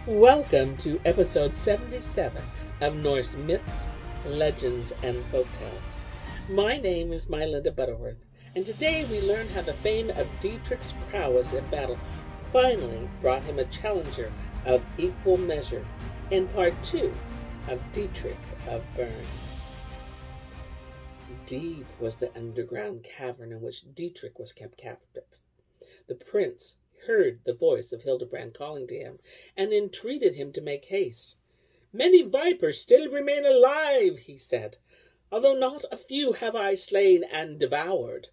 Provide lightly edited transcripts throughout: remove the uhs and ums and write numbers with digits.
Welcome to episode 77 of Norse Myths, Legends, and Folktales. My name is MyLinda Butterworth, and today we learn how the fame of Dietrich's prowess in battle finally brought him a challenger of equal measure in part 2 of Dietrich of Bern. Deep was the underground cavern in which Dietrich was kept captive. The prince heard the voice of Hildebrand calling to him, and entreated him to make haste. "Many vipers still remain alive," he said, "although not a few have I slain and devoured."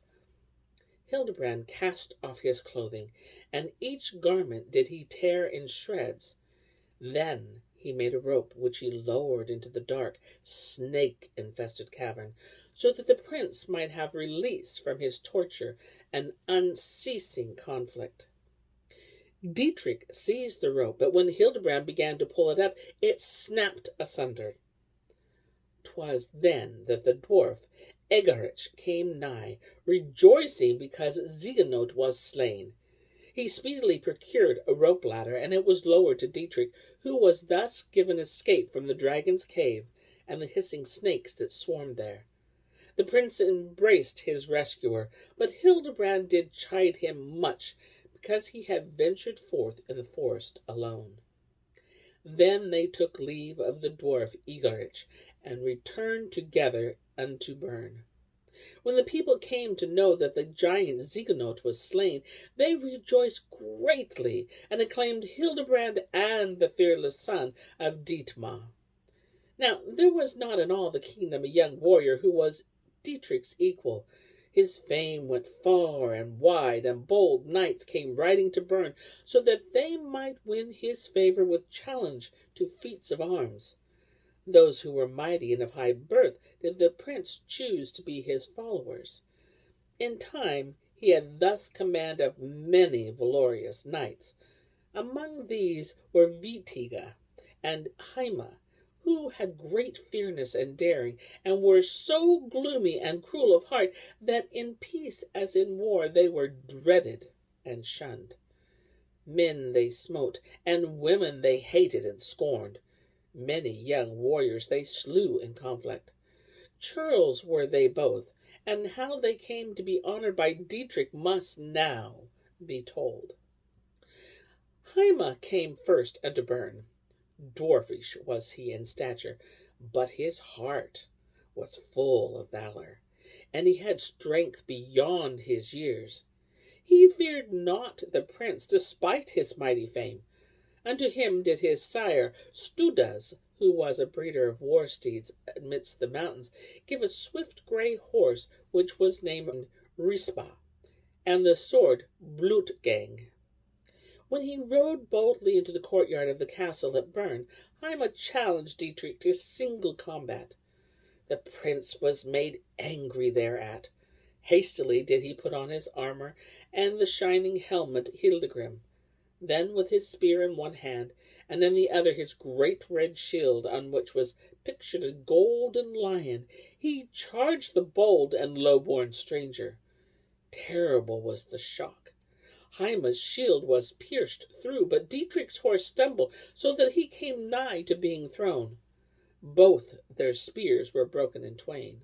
Hildebrand cast off his clothing, and each garment did he tear in shreds. Then he made a rope which he lowered into the dark, snake-infested cavern, so that the prince might have release from his torture and unceasing conflict. Dietrich seized the rope, but when Hildebrand began to pull it up, it snapped asunder. 'Twas then that the dwarf Eggerich came nigh, rejoicing because Sigenot was slain. He speedily procured a rope ladder, and it was lowered to Dietrich, who was thus given escape from the dragon's cave and the hissing snakes that swarmed there. The prince embraced his rescuer, but Hildebrand did chide him much, because he had ventured forth in the forest alone. Then they took leave of the dwarf Eggerich, and returned together unto Bern. When the people came to know that the giant Sigenot was slain, they rejoiced greatly, and acclaimed Hildebrand and the fearless son of Dietmar. Now there was not in all the kingdom a young warrior who was Dietrich's equal. His fame went far and wide, and bold knights came riding to Bern, so that they might win his favor with challenge to feats of arms. Those who were mighty and of high birth did the prince choose to be his followers. In time he had thus command of many valorous knights. Among these were Vitiga and Heime, who had great fearness and daring, and were so gloomy and cruel of heart that in peace as in war they were dreaded and shunned. Men they smote, and women they hated and scorned. Many young warriors they slew in conflict. Churls were they both, and how they came to be honored by Dietrich must now be told. Heime came first unto Bern. Dwarfish was he in stature, but his heart was full of valor, and he had strength beyond his years. He feared not the prince, despite his mighty fame. Unto him did his sire Studas, who was a breeder of war steeds amidst the mountains, give a swift grey horse which was named Rispa, and the sword Blutgang. When he rode boldly into the courtyard of the castle at Bern, Heime challenged Dietrich to single combat. The prince was made angry thereat. Hastily did he put on his armor and the shining helmet Hildegrim. Then with his spear in one hand, and in the other his great red shield, on which was pictured a golden lion, he charged the bold and low-born stranger. Terrible was the shock. Heime's shield was pierced through, but Dietrich's horse stumbled, so that he came nigh to being thrown. Both their spears were broken in twain.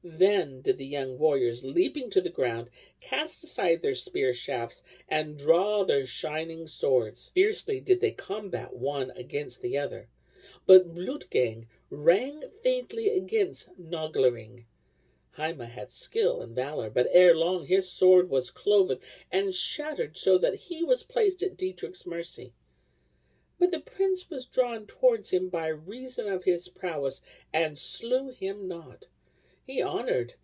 Then did the young warriors, leaping to the ground, cast aside their spear shafts, and draw their shining swords. Fiercely did they combat one against the other. But Blutgang rang faintly against Noglering. Heime had skill and valor, but ere long his sword was cloven and shattered, so that he was placed at Dietrich's mercy. But the prince was drawn towards him by reason of his prowess, and slew him not. He honored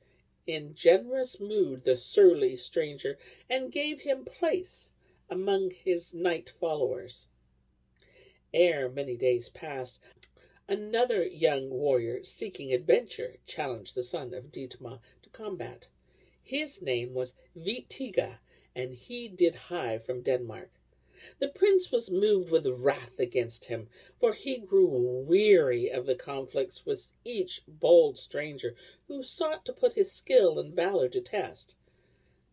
in generous mood the surly stranger, and gave him place among his knight followers. Ere many days passed, another young warrior seeking adventure challenged the son of Dietmar to combat. His name was Vitiga, and he did hie from Denmark. The prince was moved with wrath against him, for he grew weary of the conflicts with each bold stranger who sought to put his skill and valor to test.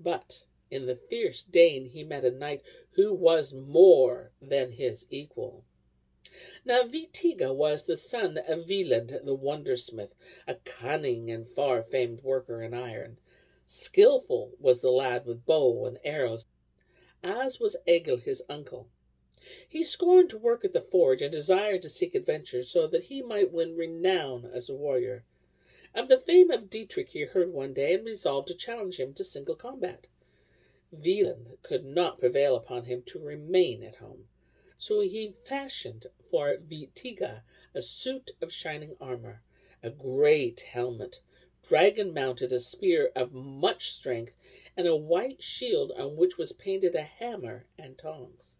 But In the fierce Dane he met a knight who was more than his equal. Now Vitiga was the son of Weiland the wondersmith, a cunning and far-famed worker in iron. Skilful was the lad with bow and arrows, as was Egil his uncle. He scorned to work at the forge and desired to seek adventure so that he might win renown as a warrior. Of the fame of Dietrich he heard one day and resolved to challenge him to single combat. Weiland could not prevail upon him to remain at home, so he fashioned for Vitiga a suit of shining armor, a great helmet, dragon-mounted a spear of much strength, and a white shield on which was painted a hammer and tongs.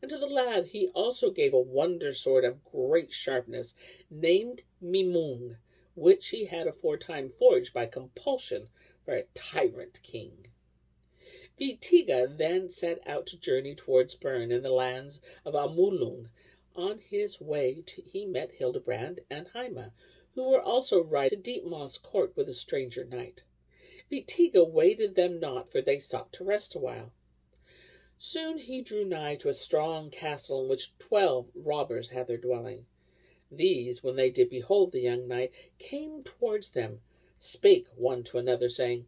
Unto the lad he also gave a wonder sword of great sharpness, named Mimung, which he had aforetime forged by compulsion for a tyrant king. Vitiga then set out to journey towards Bern in the lands of Amulung. On his way he met Hildebrand and Heime, who were also riding to Dietmar's court with a stranger knight. Vitiga waited them not, for they sought to rest awhile. Soon he drew nigh to a strong castle in which 12 robbers had their dwelling. These, when they did behold the young knight, came towards them, spake one to another, saying,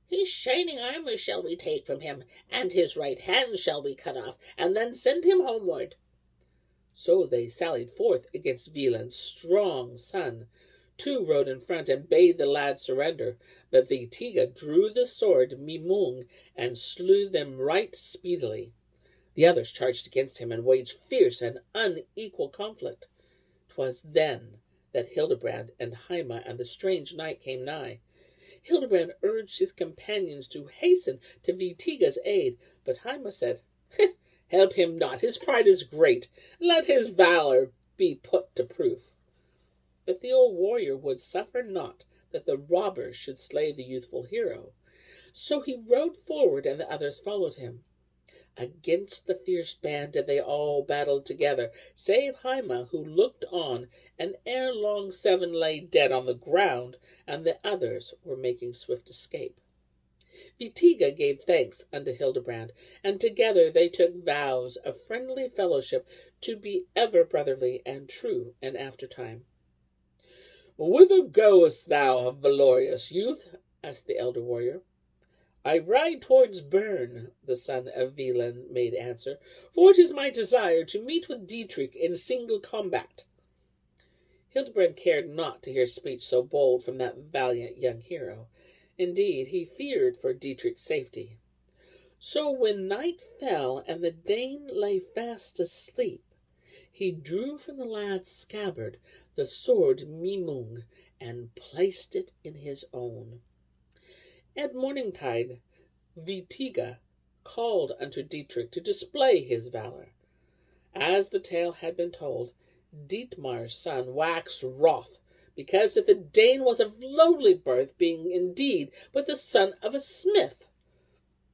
"His shining armor shall we take from him, and his right hand shall we cut off, and then send him homeward." So they sallied forth against Weiland's strong son. 2 rode in front and bade the lad surrender, but Vitiga drew the sword Mimung and slew them right speedily. The others charged against him and waged fierce and unequal conflict. 'Twas then that Hildebrand and Heime and the strange knight came nigh. Hildebrand urged his companions to hasten to Vitiga's aid, but Heime said, "Help him not, his pride is great, let his valor be put to proof." But the old warrior would suffer not that the robbers should slay the youthful hero. So he rode forward, and the others followed him. Against the fierce band did they all battle together, save Heime, who looked on, and ere long 7 lay dead on the ground, and the others were making swift escape. Vitiga gave thanks unto Hildebrand, and together they took vows of friendly fellowship to be ever brotherly and true in aftertime. "Whither goest thou, valorous youth?" asked the elder warrior. "I ride towards Bern," the son of Weiland made answer, "for it is my desire to meet with Dietrich in single combat." Hildebrand cared not to hear speech so bold from that valiant young hero. Indeed, he feared for Dietrich's safety. So when night fell and the Dane lay fast asleep, he drew from the lad's scabbard the sword Mimung and placed it in his own. At morningtide, Vitiga called unto Dietrich to display his valor. As the tale had been told, Dietmar's son waxed wroth, because that the Dane was of lowly birth, being indeed but the son of a smith.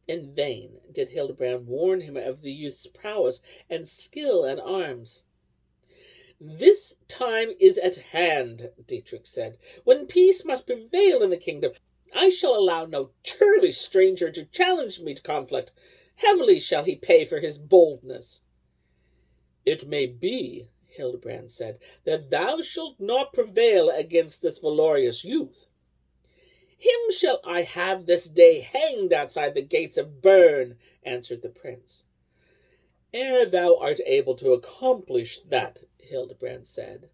In vain did Hildebrand warn him of the youth's prowess and skill in arms. "This time is at hand," Dietrich said, "when peace must prevail in the kingdom. I shall allow no churlish stranger to challenge me to conflict. Heavily shall he pay for his boldness." "It may be," Hildebrand said, "that thou shalt not prevail against this valorous youth." "Him shall I have this day hanged outside the gates of Bern," answered the prince. "Ere thou art able to accomplish that," Hildebrand said,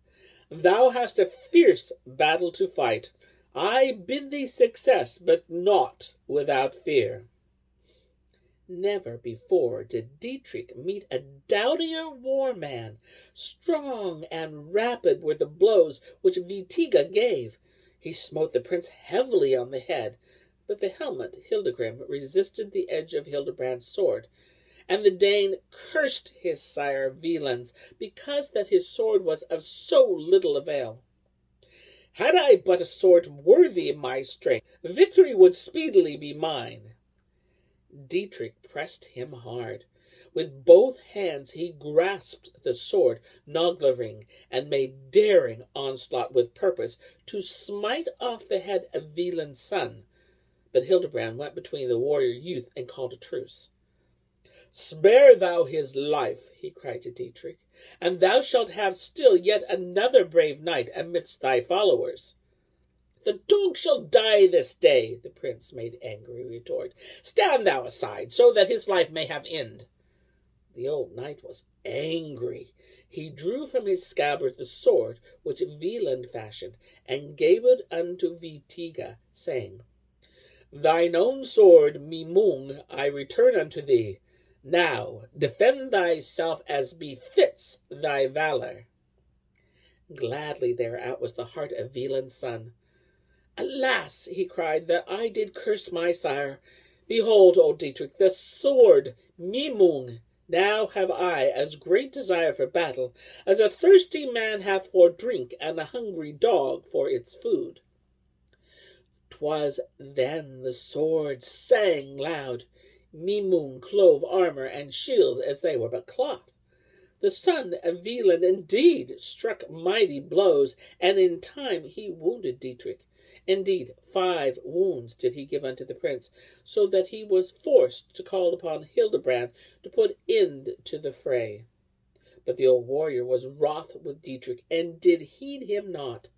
"thou hast a fierce battle to fight. I bid thee success, but not without fear." Never before did Dietrich meet a doughtier war man. Strong and rapid were the blows which Vitiga gave. He smote the prince heavily on the head, but the helmet Hildegrim resisted the edge of Hildebrand's sword, and the Dane cursed his sire Weiland because that his sword was of so little avail. "Had I but a sword worthy my strength, victory would speedily be mine." Dietrich pressed him hard. With both hands he grasped the sword Noglaring, and made daring onslaught with purpose to smite off the head of Weiland's son. But Hildebrand went between the warrior youth and called a truce. "Spare thou his life," he cried to Dietrich, "and thou shalt have still yet another brave knight amidst thy followers." "The dog shall die this day," the prince made angry retort. "Stand thou aside, so that his life may have end." The old knight was angry. He drew from his scabbard the sword which Weiland fashioned, and gave it unto Vitiga, saying, "Thine own sword, Mimung, I return unto thee. Now defend thyself as befits thy valor." Gladly thereat was the heart of Weiland's son. "Alas," he cried, "that I did curse my sire. Behold, O Dietrich, the sword Mimung. Now have I as great desire for battle as a thirsty man hath for drink and a hungry dog for its food." 'Twas then the sword sang loud. Mimung clove armor and shield as they were but cloth. The son of Weiland indeed struck mighty blows, and in time he wounded Dietrich. Indeed, 5 wounds did he give unto the prince, so that he was forced to call upon Hildebrand to put end to the fray. But the old warrior was wroth with Dietrich, and did heed him not.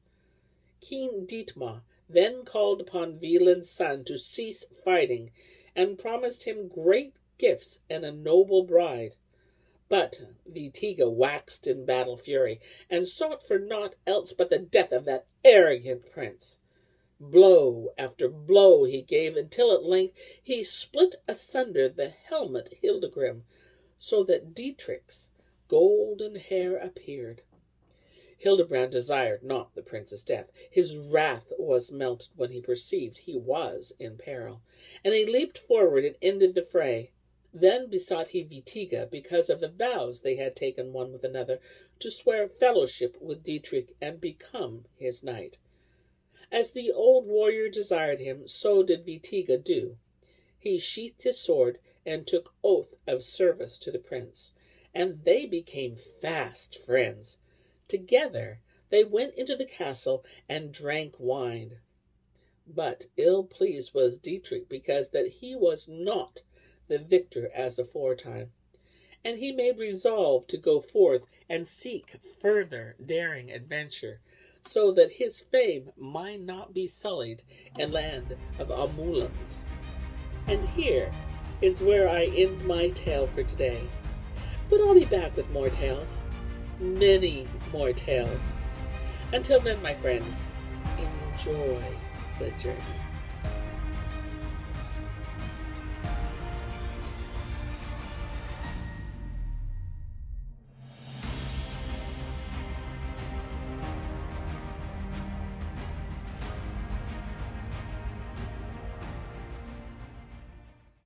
King Dietmar then called upon Weiland's son to cease fighting, and promised him great gifts and a noble bride. But Vitiga waxed in battle fury, and sought for naught else but the death of that arrogant prince. Blow after blow he gave, until at length he split asunder the helmet Hildegrim, so that Dietrich's golden hair appeared. Hildebrand desired not the prince's death. His wrath was melted when he perceived he was in peril, and he leaped forward and ended the fray. Then besought he Vitiga, because of the vows they had taken one with another, to swear fellowship with Dietrich and become his knight. As the old warrior desired him, so did Vitiga do. He sheathed his sword and took oath of service to the prince, and they became fast friends. Together they went into the castle and drank wine. But ill pleased was Dietrich, because that he was not the victor as aforetime, and he made resolve to go forth and seek further daring adventure, so that his fame might not be sullied in land of Amulans. And here is where I end my tale for today. But I'll be back with more tales, many more tales. Until then, my friends, enjoy the journey.